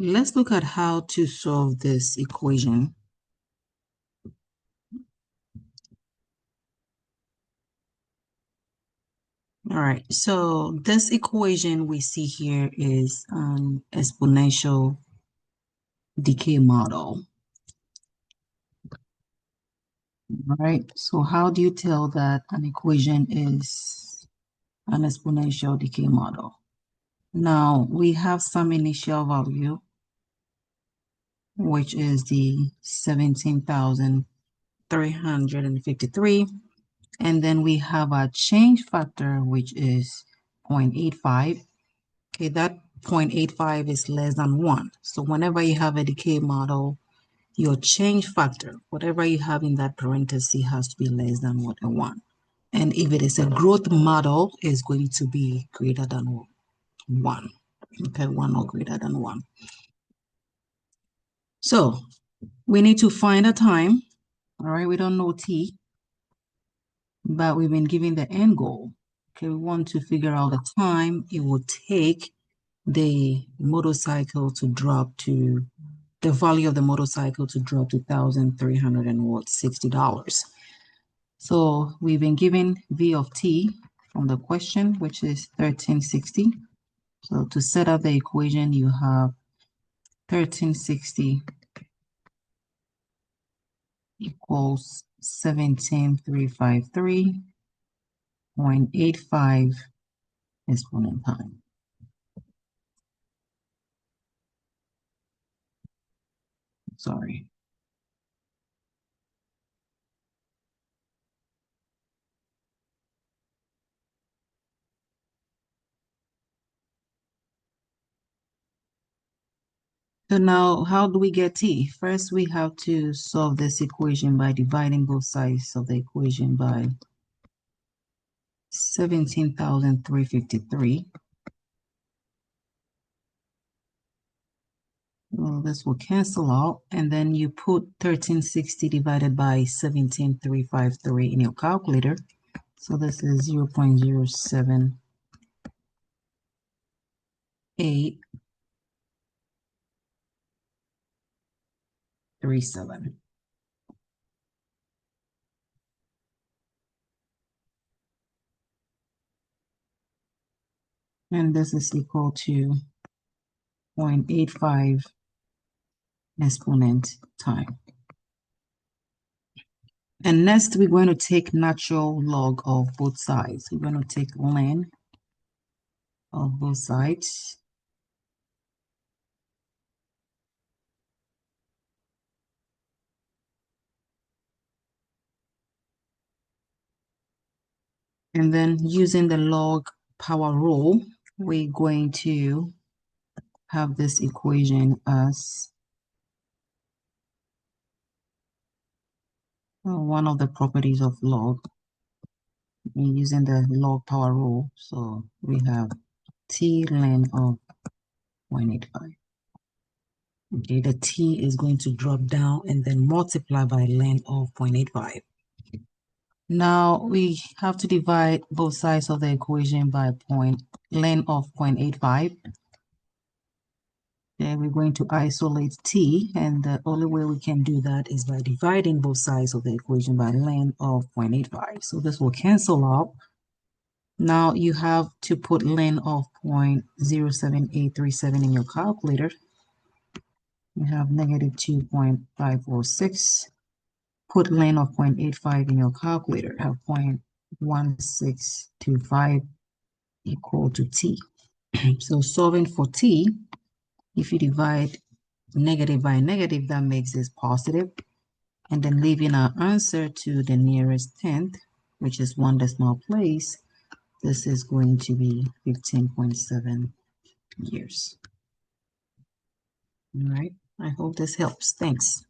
Let's look at how to solve this equation. All right, so this equation we see here is an exponential decay model. All right, so how do you tell that an equation is an exponential decay model? Now, we have some initial value, which is the 17,353. And then we have a change factor, which is 0.85. Okay, that 0.85 is less than 1. So whenever you have a decay model, your change factor, whatever you have in that parenthesis, has to be less than what, a 1. And if it is a growth model, it's going to be greater than 1. Okay, 1 or greater than 1. So we need to find a time. All right, we don't know t, but we've been given the end goal. Okay, we want to figure out the time it will take the motorcycle to drop to the value of the motorcycle to drop to $1,360. So we've been given V of t from the question, which is 1360. So to set up the equation, you have 1360 equals 17,353.85 exponent time. Sorry. So now, how do we get t? First, we have to solve this equation by dividing both sides of the equation by 17,353. Well, this will cancel out, and then you put 1360 divided by 17,353 in your calculator. So this is 0.07837. And this is equal to 0.85 exponent time. And next, we're going to take natural log of both sides. We're going to take ln of both sides. And then using the log power rule, we're going to have this equation as one of the properties of log. We're using the log power rule. So we have t ln of 0.85. Okay, the t is going to drop down and then multiply by ln of 0.85. Now we have to divide both sides of the equation by ln of 0.85. Then we're going to isolate t, and the only way we can do that is by dividing both sides of the equation by ln of 0.85. So this will cancel out. Now you have to put ln of 0.07837 in your calculator. You have negative 2.546. Put ln of 0.85 in your calculator. Have 0.1625 equal to t. So solving for t, if you divide negative by negative, that makes this positive. And then leaving our answer to the nearest tenth, which is 1 decimal place, this is going to be 15.7 years. All right, I hope this helps. Thanks.